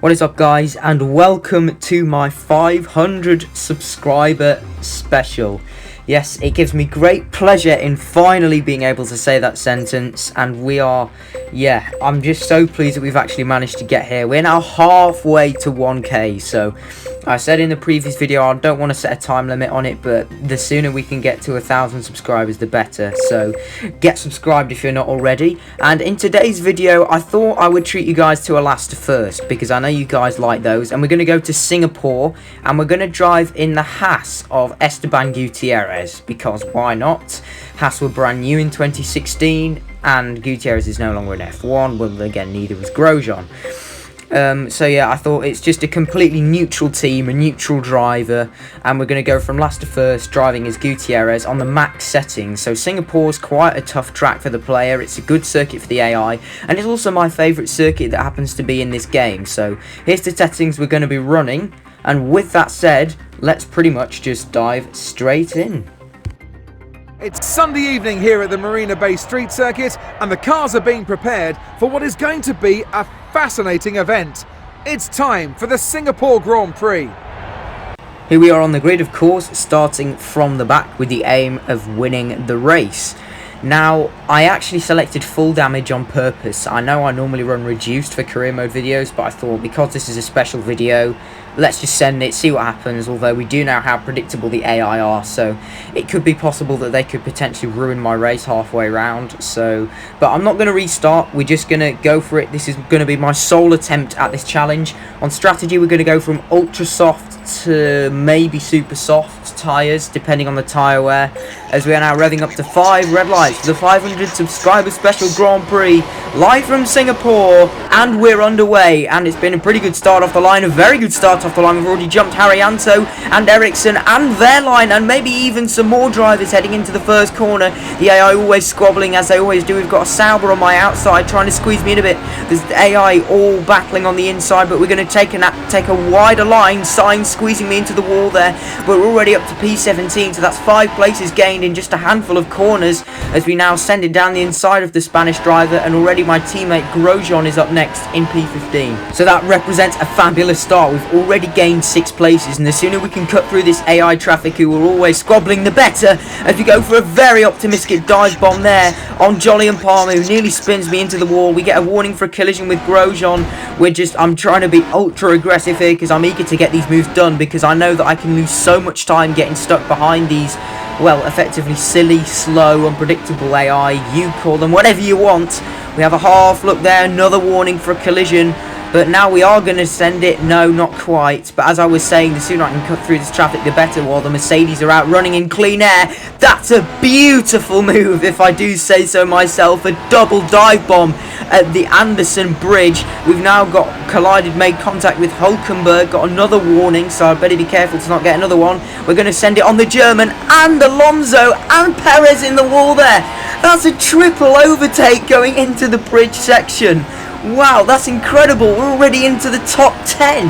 What is up, guys, and welcome to my 500 subscriber special. Yes, it gives me great pleasure in finally being able to say that sentence, and I'm just so pleased that we've actually managed to get here. We're now halfway to 1k, so I said in the previous video I don't want to set a time limit on it, but the sooner we can get to 1,000 subscribers the better, so get subscribed if you're not already. And in today's video I thought I would treat you guys to a last to first, because I know you guys like those, and we're going to go to Singapore and we're going to drive in the Haas of Esteban Gutierrez, because why not? Haas were brand new in 2016 and Gutierrez is no longer in F1. Well, again, neither was Grosjean. So yeah, I thought it's just a completely neutral team, a neutral driver, and we're going to go from last to first, driving as Gutierrez on the max settings. So Singapore's quite a tough track for the player, it's a good circuit for the AI, and it's also my favourite circuit that happens to be in this game. So here's the settings we're going to be running, and with that said, let's pretty much just dive straight in. It's Sunday evening here at the Marina Bay Street Circuit, and the cars are being prepared for what is going to be a fascinating event. It's time for the Singapore Grand Prix. Here we are on the grid, of course, starting from the back with the aim of winning the race. Now, I actually selected full damage on purpose. I know I normally run reduced for career mode videos, but I thought because this is a special video, let's just send it, see what happens, although we do know how predictable the AI are, so it could be possible that they could potentially ruin my race halfway around. But I'm not going to restart, we're just going to go for it. This is going to be my sole attempt at this challenge. On strategy, we're going to go from ultra soft to maybe super soft tyres, depending on the tyre wear, as we are now revving up to 5 red lights for the 500 subscriber special Grand Prix, live from Singapore, and we're underway. And it's been a pretty good start off the line, a very good start off the line. We've already jumped Haryanto and Ericsson and their line, and maybe even some more drivers heading into the first corner. The AI always squabbling, as they always do. We've got a Sauber on my outside trying to squeeze me in a bit. There's the AI all battling on the inside, but we're going to take a wider line. Signs squeezing me into the wall there, but we're already up to P17, so that's 5 places gained in just a handful of corners, as we now send it down the inside of the Spanish driver, and already my teammate Grosjean is up next in P15. So that represents a fabulous start. We've already gained 6 places, and the sooner we can cut through this AI traffic, who are always squabbling, the better, as we go for a very optimistic dive bomb there on Jolly and Palmer, who nearly spins me into the wall. We get a warning for a collision with Grosjean. I'm trying to be ultra aggressive here, because I'm eager to get these moves done, because I know that I can lose so much time getting stuck behind these, well, effectively silly, slow, unpredictable AI. You call them whatever you want. We have a half look there, another warning for a collision, but now we are going to send it. No, not quite. But as I was saying, the sooner I can cut through this traffic, the better, while the Mercedes are out running in clean air. That's a beautiful move, if I do say so myself. A double dive bomb at the Anderson Bridge. We've now made contact with Hulkenberg, got another warning, so I better be careful to not get another one. We're going to send it on the German, and Alonso and Perez in the wall there. That's a triple overtake going into the bridge section. Wow, that's incredible. We're already into the top 10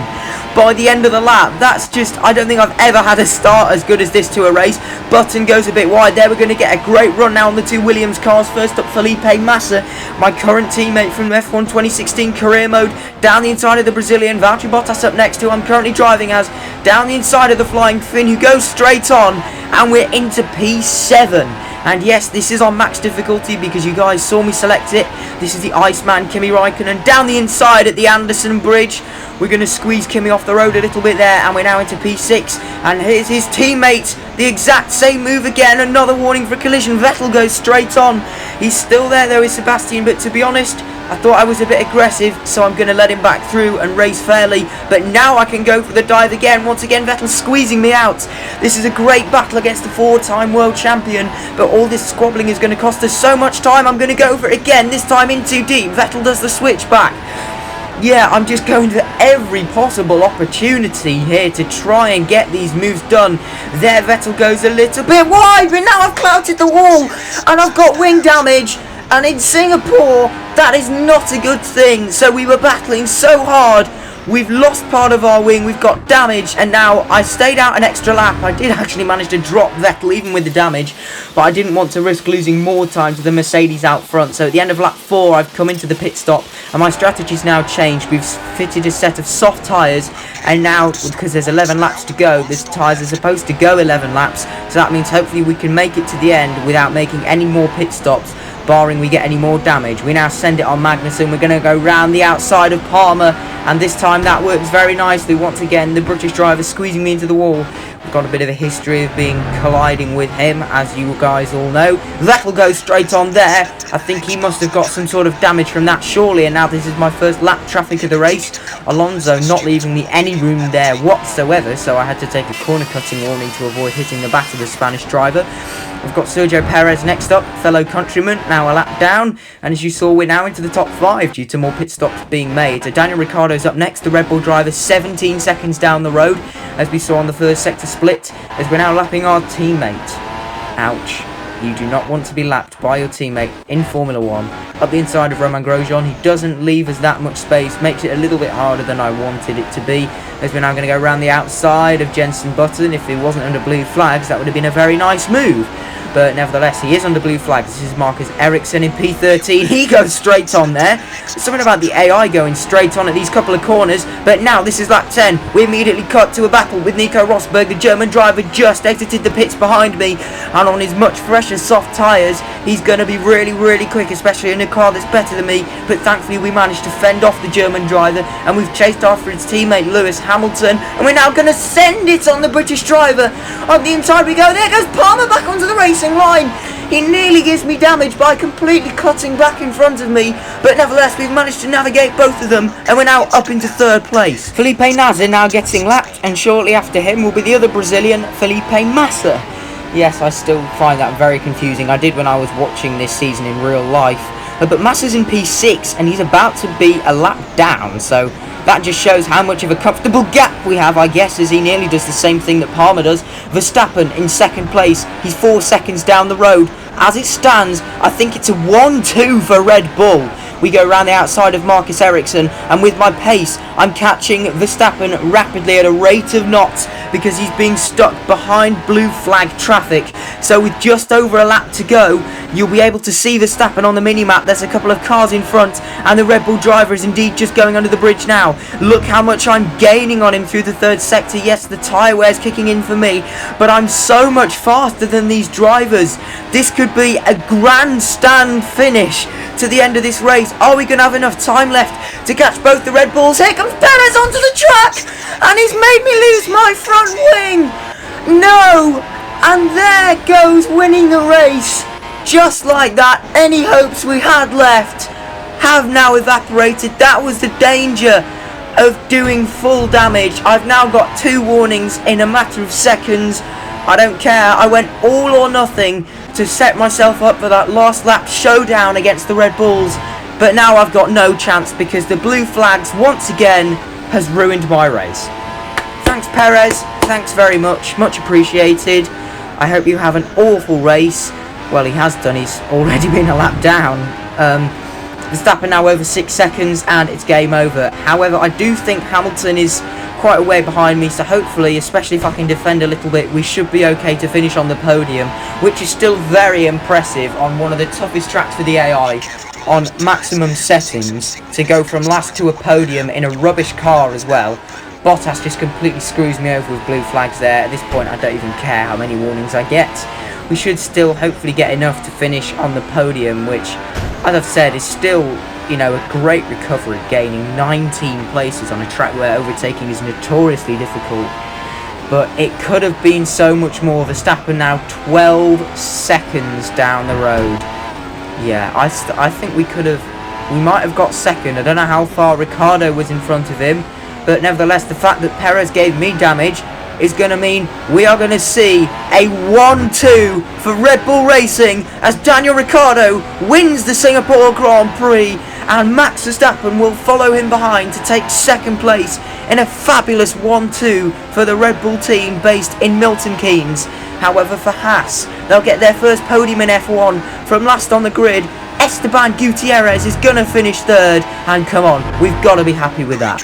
by the end of the lap. That's just, I don't think I've ever had a start as good as this to a race. Button goes a bit wide there. We're going to get a great run now on the 2 Williams cars. First up, Felipe Massa, my current teammate from F1 2016 career mode, down the inside of the Brazilian. Valtteri Bottas up next, who I'm currently driving as, down the inside of the Flying Finn, who goes straight on, and we're into P7. And yes, this is on max difficulty, because you guys saw me select it. This is the Iceman, Kimi Raikkonen, down the inside at the Anderson Bridge. We're going to squeeze Kimi off the road a little bit there, and we're now into P6. And here's his teammate, the exact same move again. Another warning for collision. Vettel goes straight on. He's still there though, is Sebastian, but to be honest, I thought I was a bit aggressive, so I'm going to let him back through and race fairly. But now I can go for the dive again. Once again, Vettel squeezing me out. This is a great battle against the 4-time world champion, but all this squabbling is going to cost us so much time. I'm going to go for it again, this time in too deep. Vettel does the switch back. Yeah, I'm just going for every possible opportunity here to try and get these moves done. There, Vettel goes a little bit wide, but now I've clouted the wall, and I've got wing damage. And in Singapore, that is not a good thing. So we were battling so hard We've lost part of our wing, we've got damage, and now I stayed out an extra lap. I did actually manage to drop Vettel even with the damage, but I didn't want to risk losing more time to the Mercedes out front. So at the end of lap 4, I've come into the pit stop, and my strategy's now changed. We've fitted a set of soft tyres, and now, because there's 11 laps to go, these tyres are supposed to go 11 laps, so that means hopefully we can make it to the end without making any more pit stops, barring we get any more damage. We now send it on Magnussen. We're going to go round the outside of Palmer, and this time that works very nicely. Once again, the British driver squeezing me into the wall. We've got a bit of a history of colliding with him, as you guys all know. Vettel goes straight on there. I think he must have got some sort of damage from that, surely, and now this is my first lap traffic of the race. Alonso not leaving me any room there whatsoever, so I had to take a corner cutting warning to avoid hitting the back of the Spanish driver. We've got Sergio Perez next up, fellow countryman, now a lap down, and as you saw, we're now into the top 5 due to more pit stops being made. So Daniel Ricciardo's up next, the Red Bull driver, 17 seconds down the road, as we saw on the first sector split, as we're now lapping our teammate. Ouch. You do not want to be lapped by your teammate in Formula 1. Up the inside of Romain Grosjean, he doesn't leave us that much space, makes it a little bit harder than I wanted it to be, as we're now going to go around the outside of Jenson Button. If he wasn't under blue flags, that would have been a very nice move. But nevertheless, he is under blue flags. This is Marcus Ericsson in P13. He goes straight on there. There's something about the AI going straight on at these couple of corners. But now this is lap 10. We immediately cut to a battle with Nico Rosberg. The German driver just exited the pits behind me. And on his much fresher soft tyres, he's going to be really, really quick, especially in a car that's better than me. But thankfully, we managed to fend off the German driver. And we've chased after his teammate, Lewis Hamilton. And we're now going to send it on the British driver. On the inside we go. There goes Palmer back onto the racing line. He nearly gives me damage by completely cutting back in front of me, but nevertheless we've managed to navigate both of them, and we're now up into 3rd place. Felipe Nasr now getting lapped, and shortly after him will be the other Brazilian, Felipe Massa. Yes, I still find that very confusing. I did when I was watching this season in real life, but Massa's in P6 and he's about to be a lap down, so that just shows how much of a comfortable gap we have, I guess, as he nearly does the same thing that Palmer does. Verstappen in 2nd place. He's 4 seconds down the road. As it stands, I think it's a 1-2 for Red Bull. We go around the outside of Marcus Ericsson, and with my pace, I'm catching Verstappen rapidly at a rate of knots because he's being stuck behind blue flag traffic. So with just over a lap to go, you'll be able to see Verstappen on the mini-map. There's a couple of cars in front, and the Red Bull driver is indeed just going under the bridge now. Look how much I'm gaining on him through the 3rd sector. Yes, the tyre wear's kicking in for me, but I'm so much faster than these drivers. This could be a grandstand finish to the end of this race. Are we going to have enough time left to catch both the Red Bulls? Here comes Perez onto the track, and he's made me lose my front wing. No, and there goes winning the race. Just like that, any hopes we had left have now evaporated. That was the danger of doing full damage. I've now got 2 warnings in a matter of seconds. I don't care. I went all or nothing to set myself up for that last lap showdown against the Red Bulls. But now I've got no chance because the blue flags once again has ruined my race. Thanks Perez, thanks very much, much appreciated. I hope you have an awful race. Well, he has done, he's already been a lap down. Verstappen now over 6 seconds and it's game over. However, I do think Hamilton is quite a way behind me, so hopefully, especially if I can defend a little bit, we should be okay to finish on the podium, which is still very impressive on one of the toughest tracks for the AI on maximum settings, to go from last to a podium in a rubbish car as well. Bottas just completely screws me over with blue flags there. At this point, I don't even care how many warnings I get. We should still hopefully get enough to finish on the podium, which, as I've said, is still, you know, a great recovery, gaining 19 places on a track where overtaking is notoriously difficult. But it could have been so much more. Verstappen now 12 seconds down the road. Yeah, I think we might have got second. I don't know how far Ricciardo was in front of him, but nevertheless, the fact that Perez gave me damage is going to mean we are going to see a 1-2 for Red Bull Racing as Daniel Ricciardo wins the Singapore Grand Prix, and Max Verstappen will follow him behind to take 2nd place in a fabulous 1-2 for the Red Bull team based in Milton Keynes. However, for Haas, they'll get their first podium in F1 from last on the grid. Esteban Gutierrez is going to finish 3rd, and come on, we've got to be happy with that.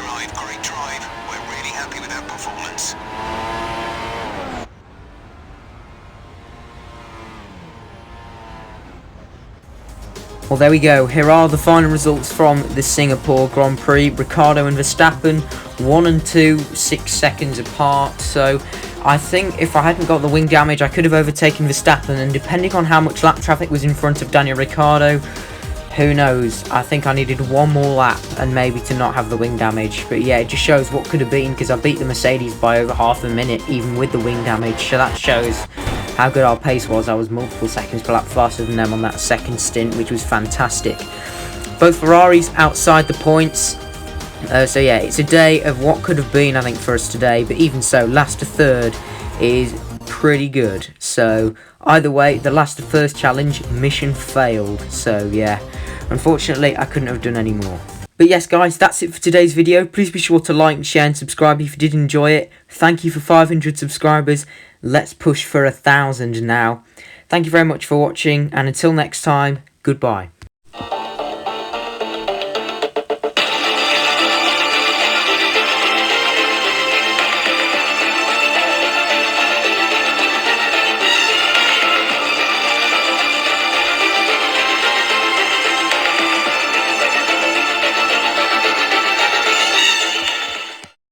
Well, there we go. Here are the final results from the Singapore Grand Prix. Ricciardo and Verstappen, 1 and 2, 6 seconds apart. So I think if I hadn't got the wing damage, I could have overtaken Verstappen. And depending on how much lap traffic was in front of Daniel Ricciardo, who knows? I think I needed one more lap and maybe to not have the wing damage. But yeah, it just shows what could have been, because I beat the Mercedes by over half a minute, even with the wing damage. So that shows how good our pace was. I was multiple seconds per lap faster than them on that second stint, which was fantastic. Both Ferraris outside the points. So yeah, it's a day of what could have been, I think, for us today. But even so, last to third is pretty good. So either way, the last to first challenge mission failed. So yeah, unfortunately I couldn't have done any more. But yes guys, that's it for today's video. Please be sure to like, share and subscribe if you did enjoy it. Thank you for 500 subscribers. Let's push for 1,000 now. Thank you very much for watching, and until next time, goodbye.